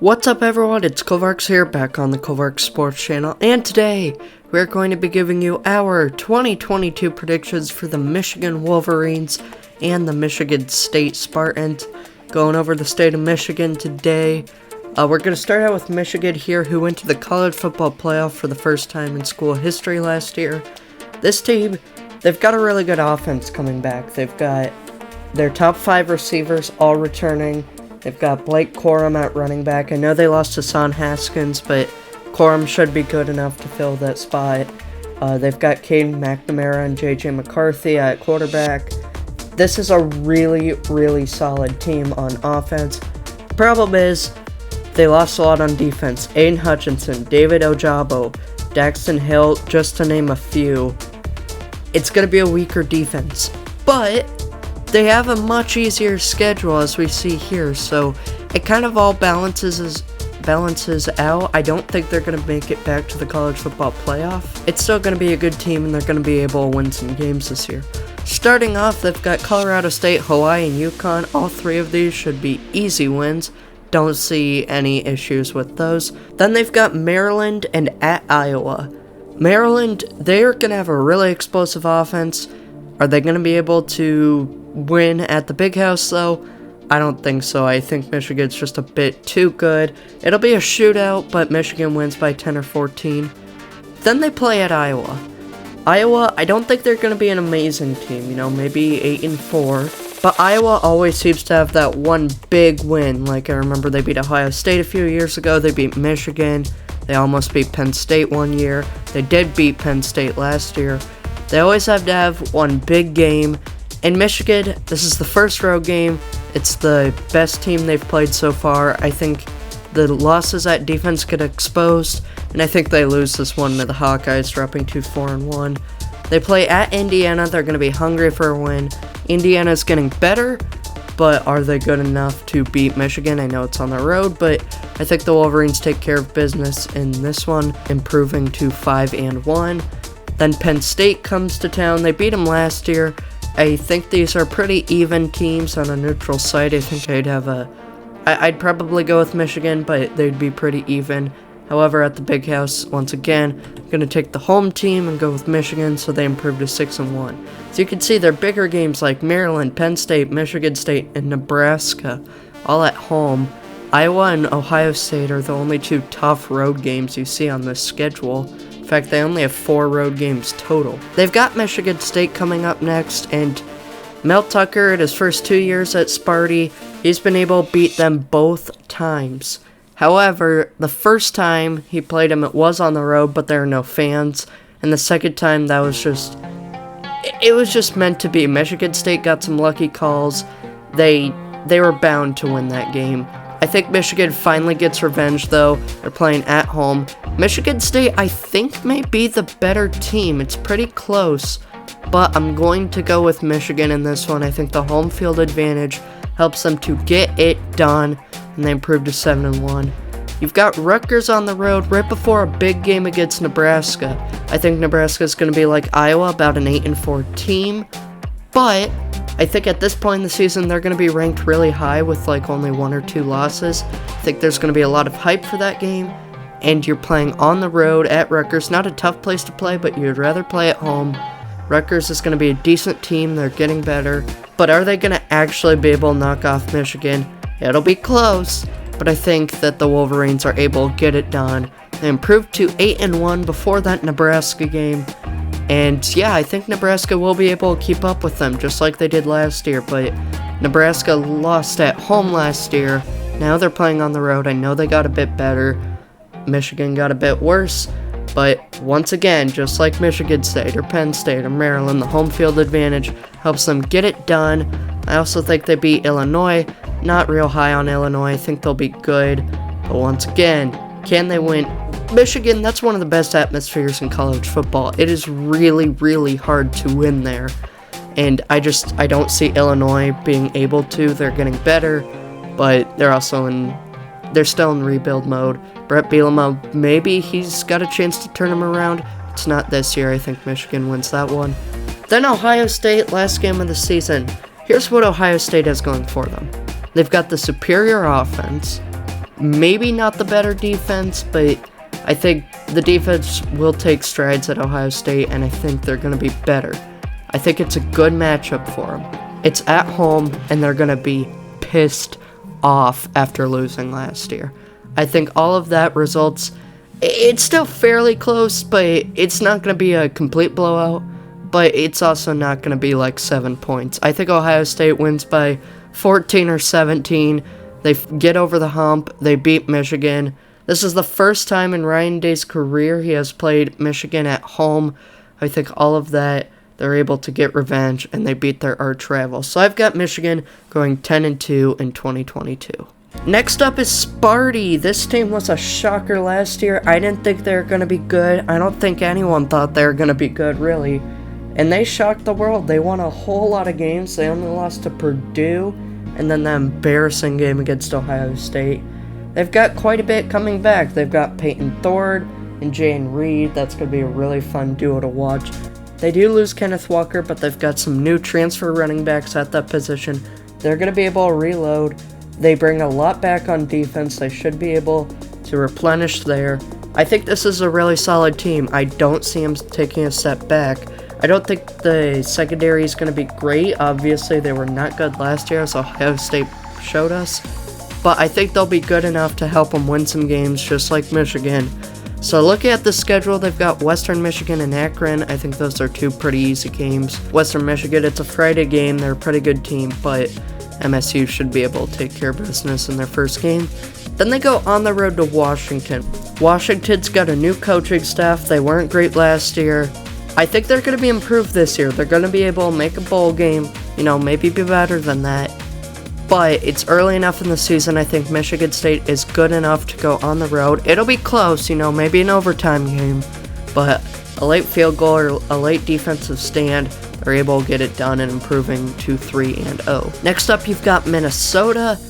What's up everyone, it's Kovarks here, back on the Kovarks Sports channel, and today we're going to be giving you our 2022 predictions for the Michigan Wolverines and the Michigan State Spartans. Going over the state of Michigan today. We're going to start out with Michigan here, who went to the college football playoff for the first time in school history last year. This team, they've got a really good offense coming back. They've got their top 5 receivers all returning. They've got Blake Corum at running back. I know they lost to Son Haskins, but Corum should be good enough to fill that spot. They've got Caden McNamara and J.J. McCarthy at quarterback. This is a really, really solid team on offense. Problem is, they lost a lot on defense. Aiden Hutchinson, David Ojabo, Daxton Hill, just to name a few. It's going to be a weaker defense, but they have a much easier schedule, as we see here, so it kind of all balances out. I don't think they're going to make it back to the college football playoff. It's still going to be a good team, and they're going to be able to win some games this year. Starting off, they've got Colorado State, Hawaii, and UConn. All 3 of these should be easy wins. Don't see any issues with those. Then they've got Maryland and at Iowa. Maryland, they're going to have a really explosive offense. Are they going to be able to win at the Big House, though? I don't think so. I think Michigan's just a bit too good. It'll be a shootout, but Michigan wins by 10 or 14. Then they play at Iowa. Iowa, I don't think they're going to be an amazing team, maybe 8-4. But Iowa always seems to have that one big win. Like, I remember they beat Ohio State a few years ago. They beat Michigan. They almost beat Penn State one year. They did beat Penn State last year. They always have to have one big game. In Michigan, this is the first road game. It's the best team they've played so far. I think the losses at defense get exposed, and I think they lose this one to the Hawkeyes, dropping to 4-1. They play at Indiana. They're going to be hungry for a win. Indiana's getting better, but are they good enough to beat Michigan? I know it's on the road, but I think the Wolverines take care of business in this one, improving to 5-1. Then Penn State comes to town. They beat them last year. I think these are pretty even teams on a neutral site. I think I'd probably go with Michigan, but they'd be pretty even. However, at the Big House, once again, I'm going to take the home team and go with Michigan, so they improve to 6-1. So you can see their bigger games like Maryland, Penn State, Michigan State, and Nebraska, all at home. Iowa and Ohio State are the only 2 tough road games you see on this schedule. In fact, they only have 4 road games total. They've got Michigan State coming up next, and Mel Tucker, in his first 2 years at Sparty, he's been able to beat them both times. However, the first time he played them, it was on the road, but there are no fans. And the second time, that was it was just meant to be. Michigan State got some lucky calls. They were bound to win that game. I think Michigan finally gets revenge, though. They're playing at home. Michigan State, I think, may be the better team. It's pretty close, but I'm going to go with Michigan in this one. I think the home field advantage helps them to get it done, and they improve to 7-1. You've got Rutgers on the road right before a big game against Nebraska. I think Nebraska is going to be like Iowa, about an 8-4 team, but I think at this point in the season, they're going to be ranked really high with like only 1 or 2 losses. I think there's going to be a lot of hype for that game, and you're playing on the road at Rutgers. Not a tough place to play, but you'd rather play at home. Rutgers is going to be a decent team. They're getting better, but are they going to actually be able to knock off Michigan? It'll be close, but I think that the Wolverines are able to get it done. They improved to 8-1 before that Nebraska game. And yeah, I think Nebraska will be able to keep up with them, just like they did last year, but Nebraska lost at home last year. Now they're playing on the road. I know they got a bit better. Michigan got a bit worse, but once again, just like Michigan State or Penn State or Maryland, the home field advantage helps them get it done. I also think they beat Illinois. Not real high on Illinois. I think they'll be good, but once again, can they win? Michigan, that's one of the best atmospheres in college football. It is really, really hard to win there. And I don't see Illinois being able to. They're getting better, but they're still in rebuild mode. Brett Bielema, maybe he's got a chance to turn them around. It's not this year. I think Michigan wins that one. Then Ohio State, last game of the season. Here's what Ohio State has going for them. They've got the superior offense. maybe not the better defense, but I think the defense will take strides at Ohio State, and I think they're going to be better. I think it's a good matchup for them. It's at home, and they're going to be pissed off after losing last year. I think all of that results, it's still fairly close, but it's not going to be a complete blowout, but it's also not going to be like 7 points. I think Ohio State wins by 14 or 17. They get over the hump. They beat Michigan. This is the first time in Ryan Day's career he has played Michigan at home. I think all of that, they're able to get revenge, and they beat their arch rival. So I've got Michigan going 10-2 in 2022. Next up is Sparty. This team was a shocker last year. I didn't think they were going to be good. I don't think anyone thought they were going to be good, really. And they shocked the world. They won a whole lot of games. They only lost to Purdue, and then the embarrassing game against Ohio State. They've got quite a bit coming back. They've got Peyton Thorne and Jane Reed. That's going to be a really fun duo to watch. They do lose Kenneth Walker, but they've got some new transfer running backs at that position. They're going to be able to reload. They bring a lot back on defense. They should be able to replenish there. I think this is a really solid team. I don't see them taking a step back. I don't think the secondary is going to be great. Obviously, they were not good last year, as Ohio State showed us. But I think they'll be good enough to help them win some games, just like Michigan. So looking at the schedule, they've got Western Michigan and Akron. I think those are two pretty easy games. Western Michigan, it's a Friday game. They're a pretty good team, but MSU should be able to take care of business in their first game. Then they go on the road to Washington. Washington's got a new coaching staff. They weren't great last year. I think they're going to be improved this year. They're going to be able to make a bowl game, maybe be better than that. But it's early enough in the season. I think Michigan State is good enough to go on the road. It'll be close, maybe an overtime game. But a late field goal or a late defensive stand, they're able to get it done and improving to 3-0. Next up, you've got Minnesota.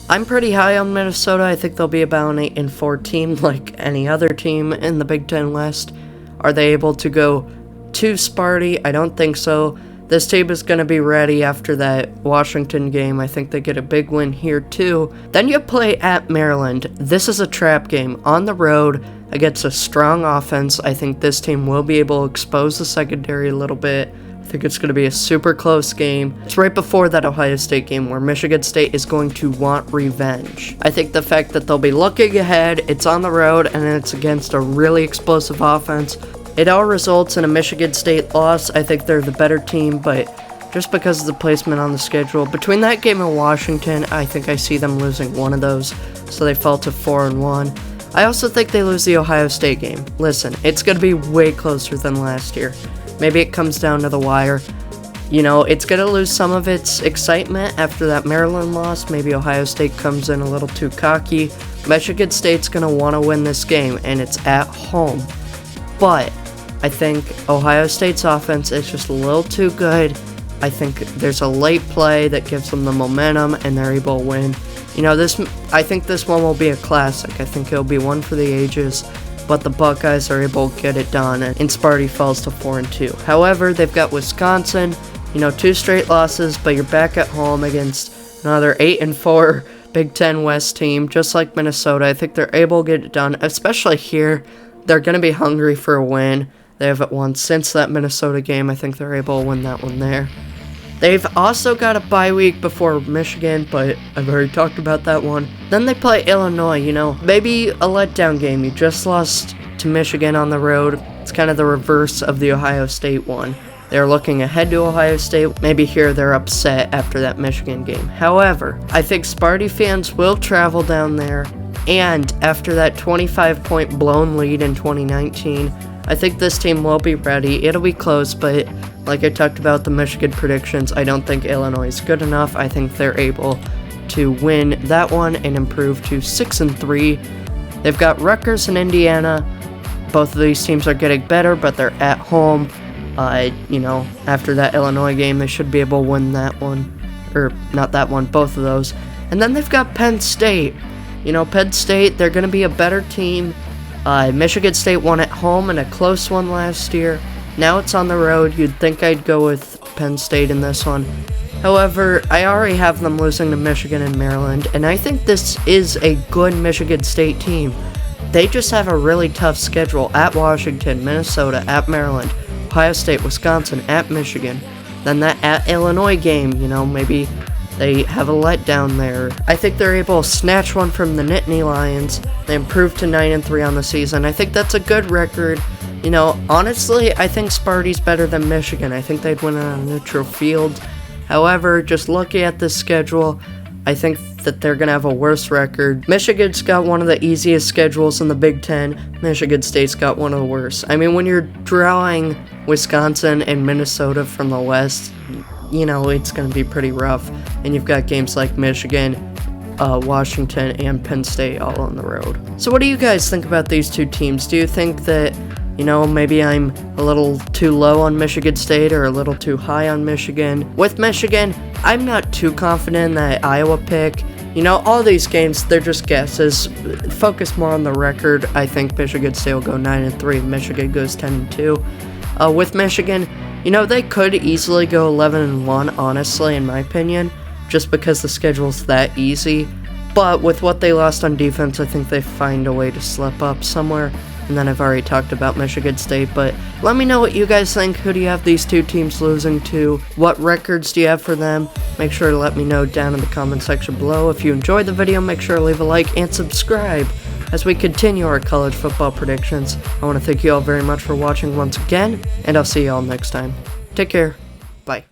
I'm pretty high on Minnesota. I think they'll be about an 8-4 team like any other team in the Big Ten West. Are they able to go to Sparty? I don't think so. This team is going to be ready after that Washington game. I think they get a big win here too. Then you play at Maryland. This is a trap game on the road against a strong offense. I think this team will be able to expose the secondary a little bit. I think it's going to be a super close game. It's right before that Ohio State game where Michigan State is going to want revenge. I think the fact that they'll be looking ahead, it's on the road, and it's against a really explosive offense. It all results in a Michigan State loss. I think they're the better team, but just because of the placement on the schedule, between that game and Washington, I think I see them losing one of those, so they fall to 4-1. I also think they lose the Ohio State game. Listen, it's going to be way closer than last year. Maybe it comes down to the wire. It's going to lose some of its excitement after that Maryland loss. Maybe Ohio State comes in a little too cocky. Michigan State's going to want to win this game, and it's at home. But I think Ohio State's offense is just a little too good. I think there's a late play that gives them the momentum, and they're able to win. I think this one will be a classic. I think it'll be one for the ages, but the Buckeyes are able to get it done, and Sparty falls to 4-2. However, they've got Wisconsin, 2 straight losses, but you're back at home against another 8-4 Big Ten West team, just like Minnesota. I think they're able to get it done, especially here. They're going to be hungry for a win. They haven't won since that Minnesota game. I think they're able to win that one there. They've also got a bye week before Michigan, but I've already talked about that one. Then they play Illinois, maybe a letdown game. You just lost to Michigan on the road. It's kind of the reverse of the Ohio State one. They're looking ahead to Ohio State. Maybe here they're upset after that Michigan game. However, I think Sparty fans will travel down there. And after that 25-point blown lead in 2019, I think this team will be ready. It'll be close, but like I talked about the Michigan predictions, I don't think Illinois is good enough. I think they're able to win that one and improve to 6-3. They've got Rutgers and Indiana. Both of these teams are getting better, but they're at home. After that Illinois game, they should be able to win that one. Or not that one, both of those. And then they've got Penn State. Penn State, they're going to be a better team. Michigan State won at home in a close one last year. Now it's on the road. You'd think I'd go with Penn State in this one. However, I already have them losing to Michigan and Maryland, and I think this is a good Michigan State team. They just have a really tough schedule at Washington, Minnesota, at Maryland, Ohio State, Wisconsin, at Michigan. Then that at Illinois game, maybe they have a letdown there. I think they're able to snatch one from the Nittany Lions. They improved to 9-3 on the season. I think that's a good record. Honestly, I think Sparty's better than Michigan. I think they'd win it on a neutral field. However, just looking at this schedule, I think that they're going to have a worse record. Michigan's got one of the easiest schedules in the Big Ten. Michigan State's got one of the worst. I mean, when you're drawing Wisconsin and Minnesota from the West, it's going to be pretty rough. And you've got games like Michigan, Washington, and Penn State all on the road. So what do you guys think about these two teams? Do you think that, maybe I'm a little too low on Michigan State or a little too high on Michigan? With Michigan, I'm not too confident in that Iowa pick. All these games, they're just guesses. Focus more on the record. I think Michigan State will go 9-3. Michigan goes 10-2. With Michigan, they could easily go 11-1, honestly, in my opinion, just because the schedule's that easy. But with what they lost on defense, I think they find a way to slip up somewhere. And then I've already talked about Michigan State, but let me know what you guys think. Who do you have these two teams losing to? What records do you have for them? Make sure to let me know down in the comment section below. If you enjoyed the video, make sure to leave a like and subscribe as we continue our college football predictions. I want to thank you all very much for watching once again, and I'll see you all next time. Take care. Bye.